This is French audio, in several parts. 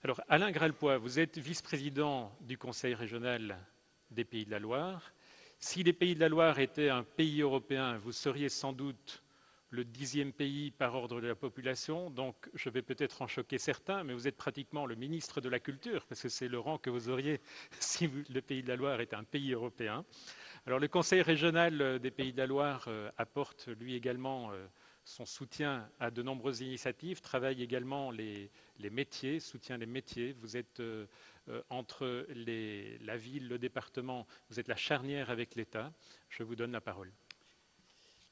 Alors, Alain Gralpoix, vous êtes vice-président du Conseil régional des Pays de la Loire. Si les Pays de la Loire étaient un pays européen, vous seriez sans doute le 10e pays par ordre de la population, donc je vais peut-être en choquer certains, mais vous êtes pratiquement le ministre de la Culture, parce que c'est le rang que vous auriez si le Pays de la Loire était un pays européen. Alors le Conseil régional des Pays de la Loire apporte lui également son soutien à de nombreuses initiatives, travaille également les métiers, soutient les métiers. Vous êtes entre la ville, le département, vous êtes la charnière avec l'État. Je vous donne la parole.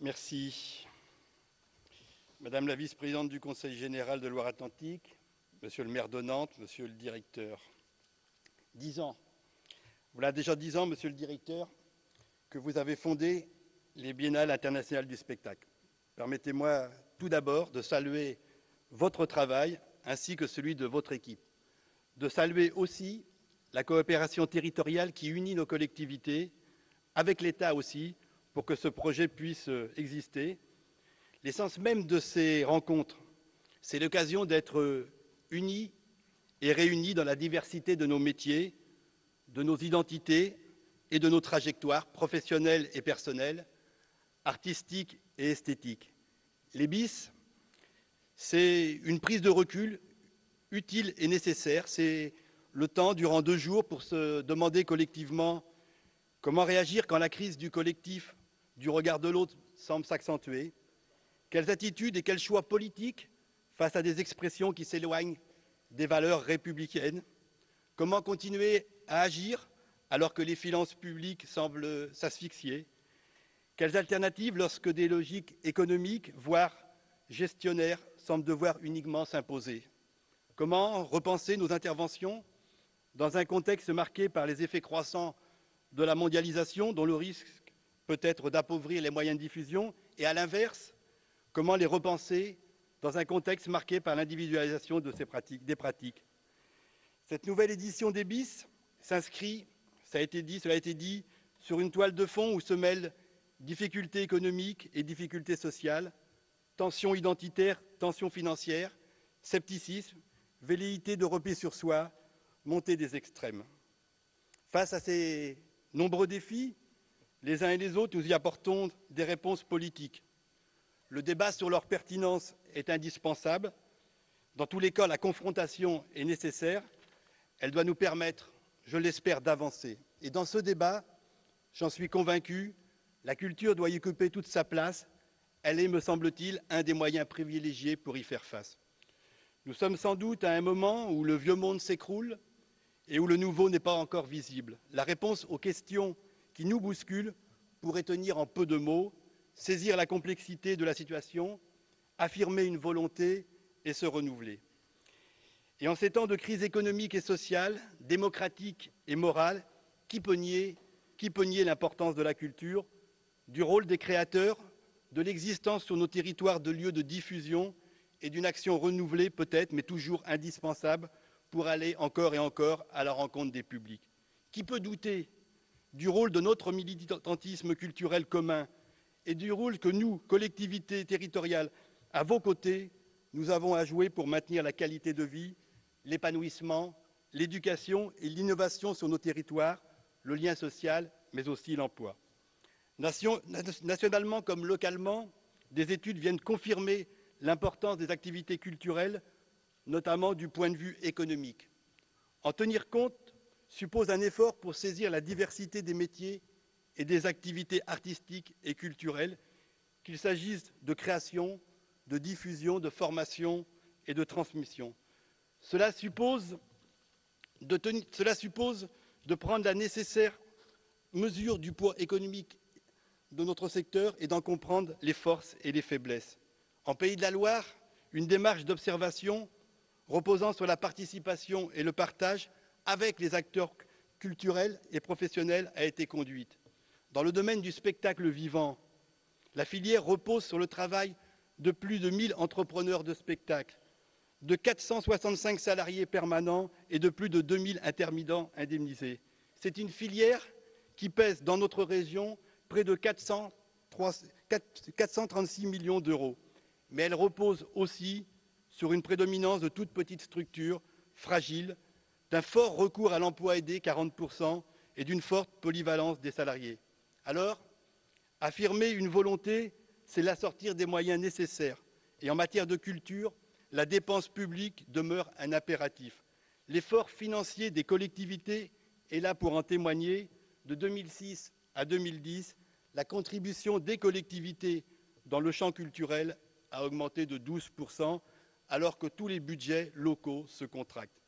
Merci. Madame la vice-présidente du Conseil général de Loire-Atlantique, monsieur le maire de Nantes, monsieur le directeur. 10 ans. Voilà déjà 10 ans, monsieur le directeur, que vous avez fondé les Biennales internationales du spectacle. Permettez-moi tout d'abord de saluer votre travail ainsi que celui de votre équipe. De saluer aussi la coopération territoriale qui unit nos collectivités, avec l'État aussi, pour que ce projet puisse exister. L'essence même de ces rencontres, c'est l'occasion d'être unis et réunis dans la diversité de nos métiers, de nos identités et de nos trajectoires professionnelles et personnelles, artistiques et esthétiques. Les BIS, c'est une prise de recul utile et nécessaire. C'est le temps, durant 2 jours, pour se demander collectivement comment réagir quand la crise du collectif, du regard de l'autre, semble s'accentuer. Quelles attitudes et quels choix politiques face à des expressions qui s'éloignent des valeurs républicaines? Comment continuer à agir alors que les finances publiques semblent s'asphyxier? Quelles alternatives lorsque des logiques économiques, voire gestionnaires, semblent devoir uniquement s'imposer? Comment repenser nos interventions dans un contexte marqué par les effets croissants de la mondialisation, dont le risque peut être d'appauvrir les moyens de diffusion, et à l'inverse, comment les repenser dans un contexte marqué par l'individualisation de des pratiques? Cette nouvelle édition des BIS s'inscrit, cela a été dit, sur une toile de fond où se mêlent difficultés économiques et difficultés sociales, tensions identitaires, tensions financières, scepticisme, velléité de repli sur soi, montée des extrêmes. Face à ces nombreux défis, les uns et les autres, nous y apportons des réponses politiques. Le débat sur leur pertinence est indispensable. Dans tous les cas, la confrontation est nécessaire. Elle doit nous permettre, je l'espère, d'avancer. Et dans ce débat, j'en suis convaincu, la culture doit y occuper toute sa place. Elle est, me semble-t-il, un des moyens privilégiés pour y faire face. Nous sommes sans doute à un moment où le vieux monde s'écroule et où le nouveau n'est pas encore visible. La réponse aux questions qui nous bousculent pourrait tenir en peu de mots: saisir la complexité de la situation, affirmer une volonté et se renouveler. Et en ces temps de crise économique et sociale, démocratique et morale, qui peut nier l'importance de la culture, du rôle des créateurs, de l'existence sur nos territoires de lieux de diffusion et d'une action renouvelée peut-être, mais toujours indispensable pour aller encore et encore à la rencontre des publics? Qui peut douter du rôle de notre militantisme culturel commun et du rôle que nous, collectivités territoriales, à vos côtés, nous avons à jouer pour maintenir la qualité de vie, l'épanouissement, l'éducation et l'innovation sur nos territoires, le lien social, mais aussi l'emploi. Nationalement comme localement, des études viennent confirmer l'importance des activités culturelles, notamment du point de vue économique. En tenir compte suppose un effort pour saisir la diversité des métiers et des activités artistiques et culturelles, qu'il s'agisse de création, de diffusion, de formation et de transmission. Cela suppose de prendre la nécessaire mesure du poids économique de notre secteur et d'en comprendre les forces et les faiblesses. En Pays de la Loire, une démarche d'observation reposant sur la participation et le partage avec les acteurs culturels et professionnels a été conduite. Dans le domaine du spectacle vivant, la filière repose sur le travail de plus de 1000 entrepreneurs de spectacle, de 465 salariés permanents et de plus de 2000 intermittents indemnisés. C'est une filière qui pèse dans notre région près de 436 millions d'euros. Mais elle repose aussi sur une prédominance de toutes petites structures fragile, d'un fort recours à l'emploi aidé, 40%, et d'une forte polyvalence des salariés. Alors, affirmer une volonté, c'est l'assortir des moyens nécessaires. Et en matière de culture, la dépense publique demeure un impératif. L'effort financier des collectivités est là pour en témoigner. De 2006 à 2010, la contribution des collectivités dans le champ culturel a augmenté de 12%, alors que tous les budgets locaux se contractent.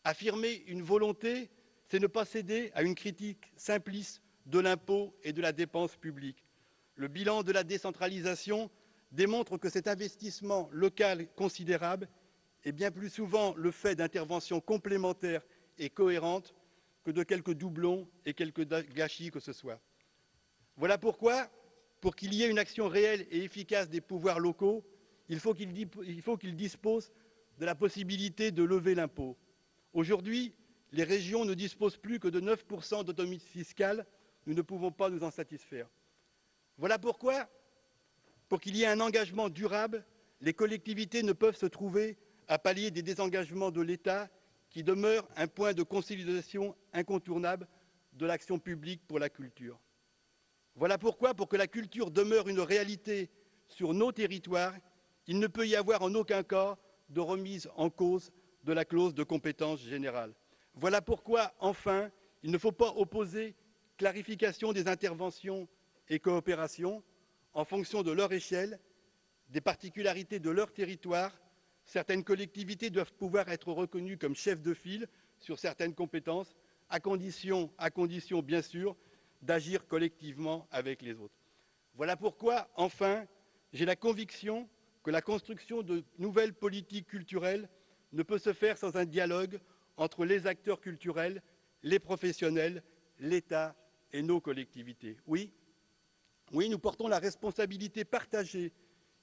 Affirmer une volonté, c'est ne pas céder à une critique simpliste de l'impôt et de la dépense publique. Le bilan de la décentralisation démontre que cet investissement local considérable est bien plus souvent le fait d'interventions complémentaires et cohérentes que de quelques doublons et quelques gâchis que ce soit. Voilà pourquoi, pour qu'il y ait une action réelle et efficace des pouvoirs locaux, il faut qu'ils disposent de la possibilité de lever l'impôt. Aujourd'hui, les régions ne disposent plus que de 9% d'autonomie fiscale. Nous ne pouvons pas nous en satisfaire. Voilà pourquoi, pour qu'il y ait un engagement durable, les collectivités ne peuvent se trouver à pallier des désengagements de l'État qui demeurent un point de consolidation incontournable de l'action publique pour la culture. Voilà pourquoi, pour que la culture demeure une réalité sur nos territoires, il ne peut y avoir en aucun cas de remise en cause de la clause de compétence générale. Voilà pourquoi, enfin, il ne faut pas opposer clarification des interventions et coopération en fonction de leur échelle, des particularités de leur territoire. Certaines collectivités doivent pouvoir être reconnues comme chefs de file sur certaines compétences, à condition bien sûr d'agir collectivement avec les autres. Voilà pourquoi, enfin, j'ai la conviction que la construction de nouvelles politiques culturelles ne peut se faire sans un dialogue entre les acteurs culturels, les professionnels, l'État et nos collectivités. Oui, nous portons la responsabilité partagée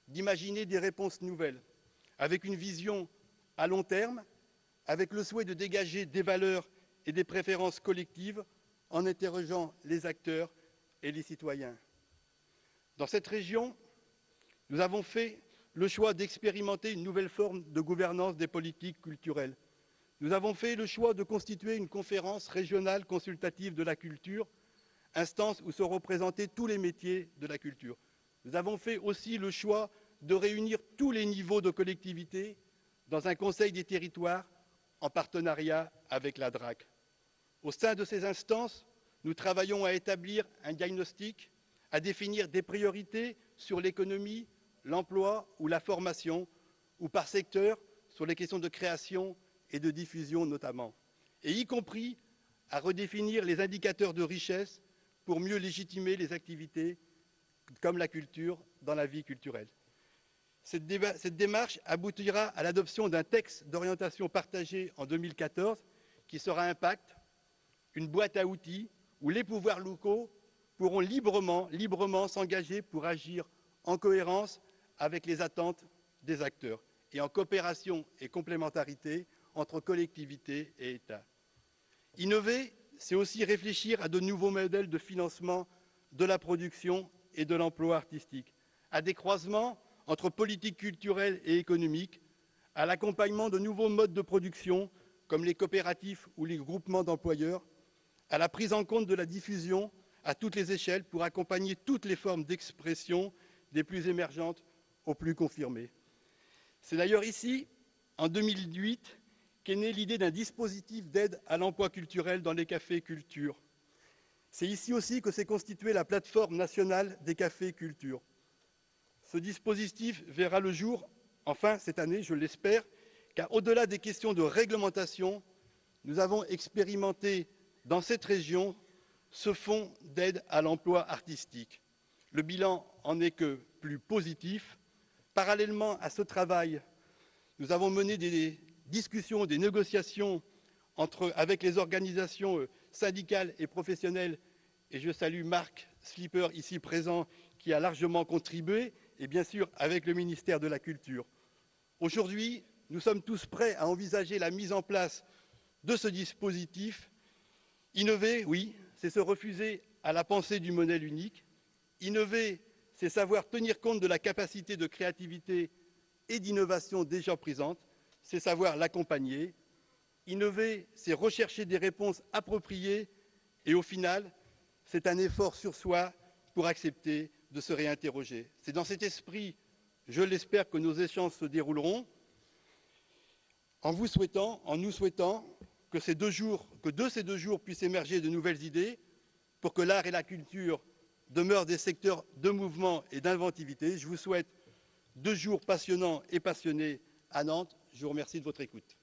d'imaginer des réponses nouvelles, avec une vision à long terme, avec le souhait de dégager des valeurs et des préférences collectives en interrogeant les acteurs et les citoyens. Dans cette région, nous avons fait le choix d'expérimenter une nouvelle forme de gouvernance des politiques culturelles. Nous avons fait le choix de constituer une conférence régionale consultative de la culture, instance où sont représentés tous les métiers de la culture. Nous avons fait aussi le choix de réunir tous les niveaux de collectivités dans un conseil des territoires en partenariat avec la DRAC. Au sein de ces instances, nous travaillons à établir un diagnostic, à définir des priorités sur l'économie, l'emploi ou la formation, ou par secteur sur les questions de création et de diffusion notamment, et y compris à redéfinir les indicateurs de richesse pour mieux légitimer les activités comme la culture dans la vie culturelle. Cette démarche aboutira à l'adoption d'un texte d'orientation partagée en 2014 qui sera un pacte, une boîte à outils où les pouvoirs locaux pourront librement s'engager pour agir en cohérence avec les attentes des acteurs et en coopération et complémentarité entre collectivités et État. Innover, c'est aussi réfléchir à de nouveaux modèles de financement de la production et de l'emploi artistique, à des croisements entre politique culturelle et économique, à l'accompagnement de nouveaux modes de production comme les coopératives ou les groupements d'employeurs, à la prise en compte de la diffusion à toutes les échelles pour accompagner toutes les formes d'expression, des plus émergentes aux plus confirmées. C'est d'ailleurs ici, en 2008, qu'est née l'idée d'un dispositif d'aide à l'emploi culturel dans les cafés culture. C'est ici aussi que s'est constituée la plateforme nationale des cafés culture. Ce dispositif verra le jour, enfin cette année, je l'espère, car au-delà des questions de réglementation, nous avons expérimenté dans cette région ce fonds d'aide à l'emploi artistique. Le bilan en est que plus positif. Parallèlement à ce travail, nous avons mené des discussions, des négociations avec les organisations syndicales et professionnelles, et je salue Marc Slipper ici présent qui a largement contribué, et bien sûr avec le ministère de la Culture. Aujourd'hui, nous sommes tous prêts à envisager la mise en place de ce dispositif. Innover, oui, c'est se refuser à la pensée du modèle unique. Innover, c'est savoir tenir compte de la capacité de créativité et d'innovation déjà présente, c'est savoir l'accompagner. Innover, c'est rechercher des réponses appropriées et au final, c'est un effort sur soi pour accepter de se réinterroger. C'est dans cet esprit, je l'espère, que nos échanges se dérouleront, en nous souhaitant que de ces 2 jours puissent émerger de nouvelles idées pour que l'art et la culture demeurent des secteurs de mouvement et d'inventivité. Je vous souhaite 2 jours passionnants et passionnés à Nantes. Je vous remercie de votre écoute.